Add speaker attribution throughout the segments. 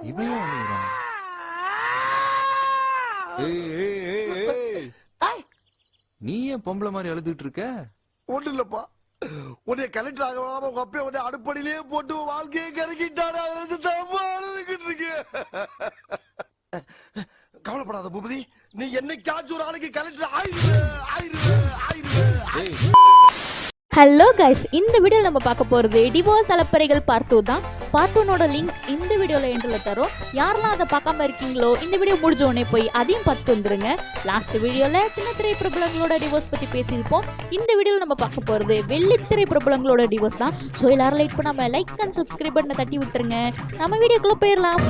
Speaker 1: இவன் அழுகுறான். நீ ஏன் பொம்பளை மாதிரி அழுதுட்டு இருக்க?
Speaker 2: ஒண்ணு இல்லப்பா, உன்னை கலெக்டர் ஆக வேணாம உங்க அப்பா உன்னை அடுப்படியிலேயே போட்டு வாழ்க்கையை கறக்கிட்டாரு. அழுதுகிட்டு இருக்கு. கவலைப்படாத பூபதி, நீ என்னைக்காச்சும் ஒரு ஆளுக்கு கலெக்டர் ஆயிரு.
Speaker 3: ஹலோ கைஸ், இந்த வீடியோவில் நம்ம பார்க்க போகிறது டிவோர்ஸ் அலப்பறைகள் பார்ட் 2 தான். பார்ட் 1ஓட லிங்க் இந்த வீடியோவில் எண்டில் தரோம். யாரெல்லாம் அதை பார்க்காம இருக்கீங்களோ இந்த வீடியோ முடிஞ்ச உடனே போய் அதையும் பார்த்துட்டு வந்துருங்க. லாஸ்ட் வீடியோவில் சின்ன திரை பிரபலங்களோட டிவோர்ஸ் பற்றி பேசியிருப்போம். இந்த வீடியோவில் நம்ம பார்க்க போகிறது வெள்ளித்திரை பிரபலங்களோட டிவோர்ஸ் தான். ஸோ எல்லாரும் லைக் பண்ணாமல் லைக் அண்ட் சப்ஸ்கிரைப் பட்டனை தட்டி விட்டுருங்க. நம்ம வீடியோக்குள்ளே போயிடலாம்.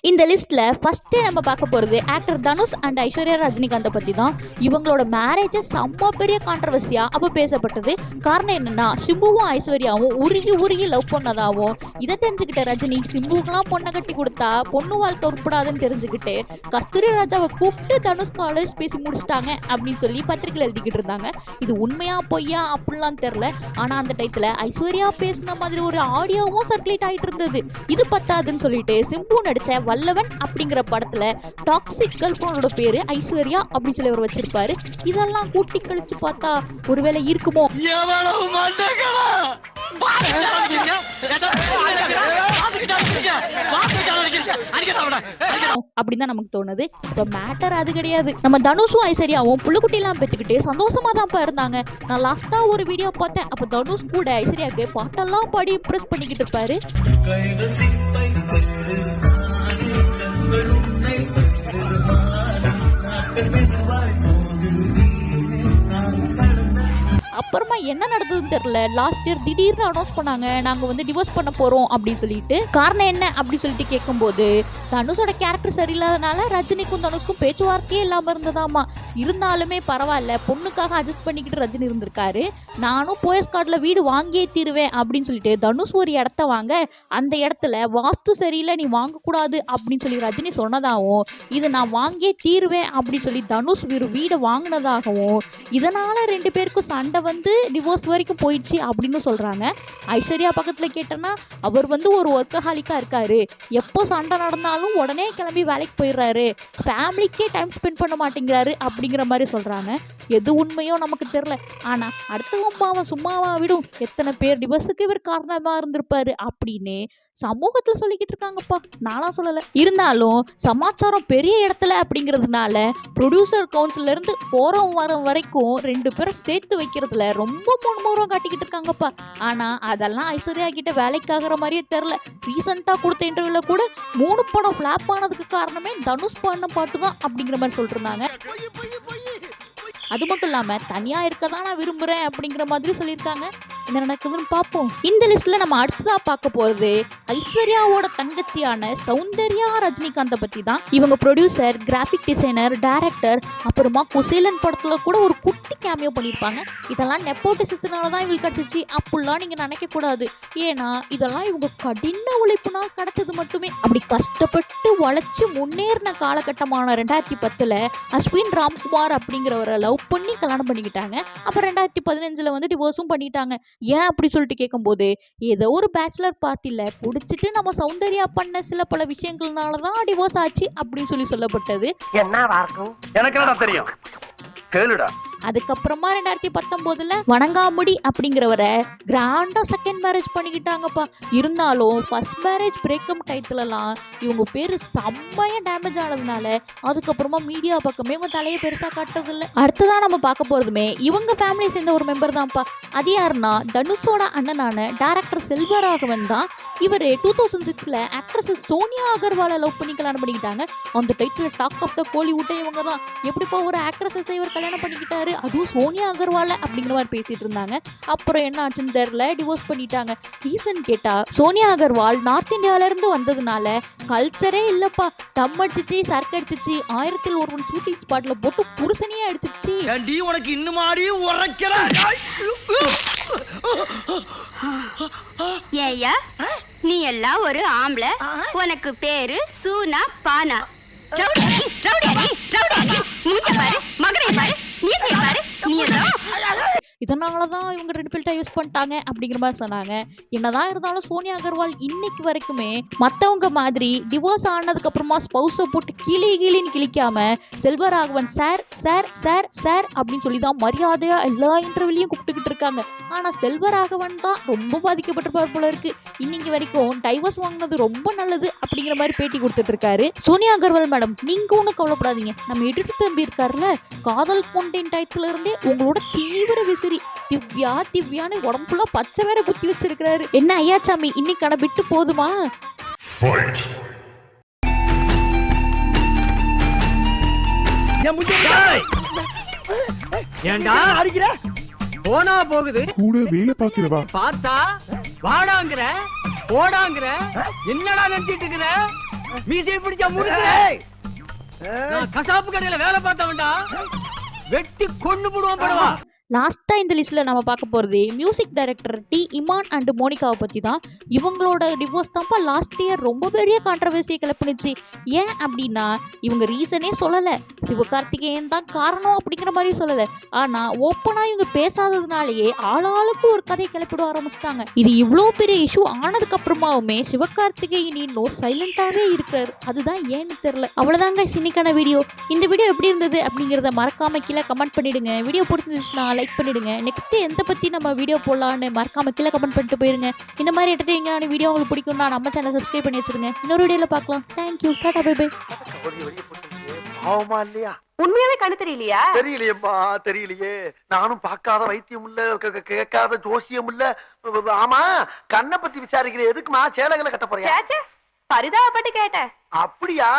Speaker 3: இந்த லிஸ்ட்ல ஃபர்ஸ்டே நம்ம பார்க்க போறது ஆக்டர் தனுஷ் அண்ட் ஐஸ்வர்யா ரஜினிகாந்தை பத்தி தான். இவங்களோட மேரேஜ் செம்ம பெரிய கான்ட்ரவர்சியா அப்போ பேசப்பட்டது. காரணம் என்னன்னா, சிம்புவும் ஐஸ்வர்யாவும் உருகி லவ் பண்ணதாவும், இதை தெரிஞ்சுக்கிட்ட ரஜினி சிம்புக்கெல்லாம் பொண்ணை கட்டி கொடுத்தா பொண்ணு வாழ்க்கை உருப்படாதுன்னு தெரிஞ்சுக்கிட்டு கஸ்தூரி ராஜாவை கூப்பிட்டு தனுஷ் காலேஜ் பேசி முடிச்சிட்டாங்க அப்படின்னு சொல்லி பத்திரிகையில் எழுதிக்கிட்டு இருந்தாங்க. இது உண்மையா பொய்யா அப்படிலாம் தெரியல. ஆனா அந்த டைத்துல ஐஸ்வர்யா பேசின மாதிரி ஒரு ஆடியோவும் சர்க்குலேட் ஆகிட்டு இருந்தது. இது பத்தாதுன்னு சொல்லிட்டு சிம்பு நடிச்ச வல்லவன் அப்படிங்கிற படத்துல டாக்ஸிக் கேர்ள் ஃப்ரெண்டோட பேரு ஐஸ்வர்யா அப்படின்னு சொல்லி அவர் வச்சிருப்பாரு. இதெல்லாம் கூட்டி கழிச்சு பார்த்தா ஒருவேளை இருக்குமோ அப்படின்னு தான் நமக்கு தோணுது. இப்ப மேட்டர் அது கிடையாது. நம்ம தனுஷும் ஐஸ்வர்யாவும் புள்ளுக்குட்டி எல்லாம் பெத்துக்கிட்டு சந்தோஷமா தான் இருந்தாங்க. நான் லாஸ்டா ஒரு வீடியோ பார்த்தேன். அப்ப தனுஷ் கூட ஐஸ்வர்யாக்கு பாட்டெல்லாம் பாடி இம்ப்ரெஸ் பண்ணிக்கிட்டு இருப்பாரு. அப்புறமா என்ன நடந்ததுன்னு தெரியல. லாஸ்ட் இயர் திடீர்னு அனௌன்ஸ் பண்ணாங்க, நாங்க வந்து டிவோர்ஸ் பண்ண போறோம் அப்படின்னு சொல்லிட்டு. காரணம் என்ன அப்படின்னு சொல்லிட்டு கேட்கும்போது, தனுஷோட கேரக்டர் சரியில்லாதனால ரஜினிக்கும் தனுஷ்க்கும் பேச்சுவார்த்தையே இல்லாம இருந்ததாமா. இருந்தாலுமே பரவாயில்ல, பொண்ணுக்காக அட்ஜஸ்ட் பண்ணிக்கிட்டு ரஜினி இருந்திருக்காரு. நானும் போயஸ் கார்டில் வீடு வாங்கியே தீருவேன் அப்படின்னு சொல்லிட்டு தனுஷ் ஒரு இடத்த வாங்க, அந்த இடத்துல வாஸ்து சரியில்லை, நீ வாங்கக்கூடாது அப்படின்னு சொல்லி ரஜினி சொன்னதாகவும், இதை நான் வாங்கியே தீருவேன் அப்படின்னு சொல்லி தனுஷ் வீடை வாங்கினதாகவும், இதனால 2 பேருக்கும் சண்டை வந்து டிவோர்ஸ் வரைக்கும் போயிடுச்சு அப்படின்னு சொல்றாங்க. ஐஸ்வர்யா பக்கத்துல கேட்டேன்னா, அவர் வந்து ஒரு ஒர்க்கஹாலிக்கா இருக்காரு, எப்போ சண்டை நடந்தாலும் உடனே கிளம்பி வேலைக்கு போயிடுறாரு, ஃபேமிலிக்கே டைம் ஸ்பெண்ட் பண்ண மாட்டேங்கிறாரு அப்படிங்கிற மாதிரி சொல்றாங்க. எது உண்மையோ நமக்கு தெரியல. ஆனா அடுத்தவன் பாவம் சும்மாவா விடும், எத்தனை பேர் டிவோர்ஸுக்கு இவர் காரணமா இருந்திருப்பாரு அப்படின்னு சமூகத்துல சொல்லிக்கிட்டு இருக்காங்கப்பா. நானா சொல்லல. இருந்தாலும் சமாச்சாரம் பெரிய இடத்துல அப்படிங்கிறதுனால ப்ரொடியூசர் கவுன்சில்ல இருந்து போறோம் வர வரைக்கும் 2 பேரும் சேர்த்து வைக்கிறதுல ரொம்ப முன்முறம் காட்டிக்கிட்டு இருக்காங்கப்பா. ஆனா அதெல்லாம் ஐஸ்வர்யா கிட்ட வேலைக்கு ஆகிற மாதிரியே தெரியல. ரீசெண்டா கொடுத்த இன்டர்வியூல கூட 3 படம் ஃபிளாப் ஆனதுக்கு காரணமே தனுஷ் பண்ண பாட்டு தான் அப்படிங்கிற மாதிரி சொல்லிட்டு இருந்தாங்க. அது மட்டும் இல்லாம தனியா இருக்கதான் நான் விரும்புறேன் அப்படிங்கிற மாதிரி சொல்லியிருக்காங்க. என்ன நடக்குதுன்னு பார்ப்போம். இந்த லிஸ்ட்ல நம்ம அடுத்ததா பார்க்க போறது ஐஸ்வர்யாவோட தங்கச்சியான சௌந்தர்யா ரஜினிகாந்தை பத்தி தான். இவங்க ப்ரொடியூசர், கிராஃபிக் டிசைனர், டைரக்டர், அப்புறமா குசேலன் படத்துல கூட ஒரு குட்டி கேமியோ பண்ணியிருப்பாங்க. இதெல்லாம் நெப்போட்டிசத்தினால தான் இவங்க கிடைச்சிச்சு அப்படிலாம் நீங்க நினைக்க கூடாது. ஏன்னா இதெல்லாம் இவங்க கடின உழைப்புனால் கிடைச்சது மட்டுமே. அப்படி கஷ்டப்பட்டு உழைச்சு முன்னேறின காலகட்டமான 2010 அஸ்வின் ராம்குமார் அப்படிங்கிறவரை லவ் பண்ணி கல்யாணம் பண்ணிக்கிட்டாங்க. அப்புறம் 2015 வந்து டிவோர்ஸும் பண்ணிட்டாங்க. ஏன் அப்படி சொல்லிட்டு கேட்கும்போது, ஏதோ ஒரு பேச்சுலர் பார்ட்டில குடிச்சிட்டு நம்ம சௌந்தர்யா பண்ண சில பல விஷயங்கள்னாலதான் டிவோர்ஸ் ஆச்சு அப்படின்னு சொல்லப்பட்டது.
Speaker 4: எனக்கு தெரியும்.
Speaker 3: அதுக்கப்புறமா 2019 வணங்காமுடி அப்படிங்கிறவரை கிராண்டா செகண்ட் மேரேஜ் பண்ணிக்கிட்டாங்கப்பா. இருந்தாலும் ஃபர்ஸ்ட் மேரேஜ் பிரேக்கப் டைத்துலலாம் இவங்க பேரு செம்மையா டேமேஜ் ஆனதுனால அதுக்கப்புறமா மீடியா பக்கமே இவங்க தலையை பெருசா காட்டுறது இல்லை. அடுத்ததான் நம்ம பார்க்க போறதுமே இவங்க ஃபேமிலி சேர்ந்த ஒரு மெம்பர் தான்ப்பா. அது யாருன்னா, தனுஷோட அண்ணனான டைரக்டர் செல்வராகவன் தான். இவர் 2006 ஆக்ட்ரஸ் சோனியா அகர்வாலை லவ் பண்ணி கல்யாணம் பண்ணிக்கிட்டாங்க. அந்த டைட்டில் டாக் ஆஃப் த கோலிவுட்டே இவங்க தான். எப்படிப்பா ஒரு ஆக்ட்ரஸை இவர் கல்யாணம் பண்ணிக்கிட்டாரு, அதுவும் சோனியா அகர்வால் அப்படிங்கிற மாதிரி பேசிட்டு இருந்தாங்க. அப்புறம் என்ன ஆச்சுன்னு தெரியல, டிவோர்ஸ் பண்ணிட்டாங்க. ரீசன் கேட்டா, சோனியா அகர்வால் நார்த் இந்தியாவில இருந்து வந்ததுனால கல்ச்சரே இல்லப்பா, தம் அடிச்சிச்சு, சர்க் அடிச்சிச்சு, 1001 ஷூட்டிங் ஸ்பாட்ல போட்டு புருஷனையே அடிச்சிச்சு.
Speaker 2: உனக்கு இன்னுமாடி உரைக்கிற
Speaker 5: ஏய்யா, நீ எல்லாம் ஒரு ஆம்பளை, உனக்கு பேரு சூனா பானா,
Speaker 3: இதனாலதான் இவங்க ரெண்டு பேர்ட்ட யூஸ் பண்ணிட்டாங்க அப்படிங்கிற மாதிரி சொன்னாங்க. என்னதான் இருந்தாலும் சோனியா அகர்வால் இன்னைக்கு வரைக்குமே மத்தவங்க மாதிரி டிவோர்ஸ் ஆனதுக்கு அப்புறமா ஸ்பௌஸை போட்டு கிளின்னு கிளிக்காம Selvaraghavan sir sir sir sir அப்படின்னு சொல்லி தான் மரியாதையா எல்லா இன்டர்வியூலையும் கூப்பிட்டுக்கிட்டு இருக்காங்க. ஆனா செல்வராகவன் தான் ரொம்ப பாதிக்கப்பட்டிருப்பார் போல இருக்கு. இன்னைக்கு வரைக்கும் டைவர்ஸ் வாங்கினது ரொம்ப நல்லது அப்படிங்கிற மாதிரி பேட்டி கொடுத்துட்டு இருக்காரு. சோனியா அகர்வால் மேடம், நீங்க ஒன்றும் கவலைப்படாதீங்க. நம்ம எடிட்டர் தம்பி இருக்காருல்ல, காதல் கொண்டேன் டயத்துல இருந்தே உங்களோட தீவிர விசிறி திவ்யான்னு உடம்பு ஃபுல்லா பச்சை வேற குத்தி வச்சிருக்காரு. என்ன ஐயாச்சாமி, இன்னைக்கான விட்டு போதுமா?
Speaker 4: ஏண்டா அடிக்கிற? போனா போகுது
Speaker 5: கூட வேலை பாக்குறவா
Speaker 4: பார்த்தா வாடாங்கிற போடாங்கிற என்னடா நினைச்சிட்டு இருக்கிற? மீசை பிடிச்சா முடிக்கிற. நான் கசாப்பு கடையில வேலை பார்த்தவன்டா, வெட்டி கொண்டு போடுவான் படுவா.
Speaker 3: லாஸ்டா இந்த லிஸ்ட்ல நம்ம பார்க்க போறது music director D Imman and மோனிகாவை பத்தி தான். இவங்களோட டிவோர்ஸ் தான்ப்பா லாஸ்ட் இயர் ரொம்ப பெரிய கான்ட்ரவர்சியை கிளப்பினுச்சு. ஏன் அப்படின்னா இவங்க ரீசனே சொல்லல, சிவகார்த்திகேயன் தான் காரணம் அப்படிங்கிற மாதிரி சொல்லல. ஆனா ஓப்பனா இவங்க பேசாததுனாலேயே ஆளாளுக்கு ஒரு கதையை கிளப்பிட ஆரம்பிச்சிட்டாங்க. இது இவ்வளோ பெரிய இஷ்யூ ஆனதுக்கு அப்புறமாவுமே சிவகார்த்திகேயன் இன்னும் சைலண்டாவே இருக்கிறாரு. அதுதான் ஏன்னு தெரியல. அவ்வளவுதாங்க இன்னைக்கான வீடியோ. இந்த வீடியோ எப்படி இருந்தது அப்படிங்கிறத மறக்காம கீழே கமெண்ட் பண்ணிடுங்க. வீடியோ பிடிச்சிருந்துச்சுன்னா லைக் பண்ணிடுங்க. நெக்ஸ்ட் எந்த பத்தி நம்ம வீடியோ போடலான்னு மறக்காம கீழே கமெண்ட் பண்ணிட்டு போயிருங்க. இந்த மாதிரி என்டர்டெய்னிங்கான வீடியோ உங்களுக்கு பிடிக்கும்னா நம்ம சேனல் சப்ஸ்கிரைப் பண்ணி வச்சிருங்க. இன்னொரு வீடியோல பார்க்கலாம். Thank you, tata, bye bye.
Speaker 2: பாவமா இல்லையா?
Speaker 6: உண்மையாவே கண்ணு தெரியலையா?
Speaker 2: தெரியலையேம்மா, தெரியலையே. நானும் பார்க்காத வைத்தியம் இல்ல, கேட்காத ஜோசியம் இல்ல. ஆமா, கண்ணை பத்தி விசாரிக்கிறேன். எதுக்குமா சேலைகளை கட்ட போறியா?
Speaker 6: பரிதாபப்பட்டு கேட்டேன்.
Speaker 2: அப்படியா?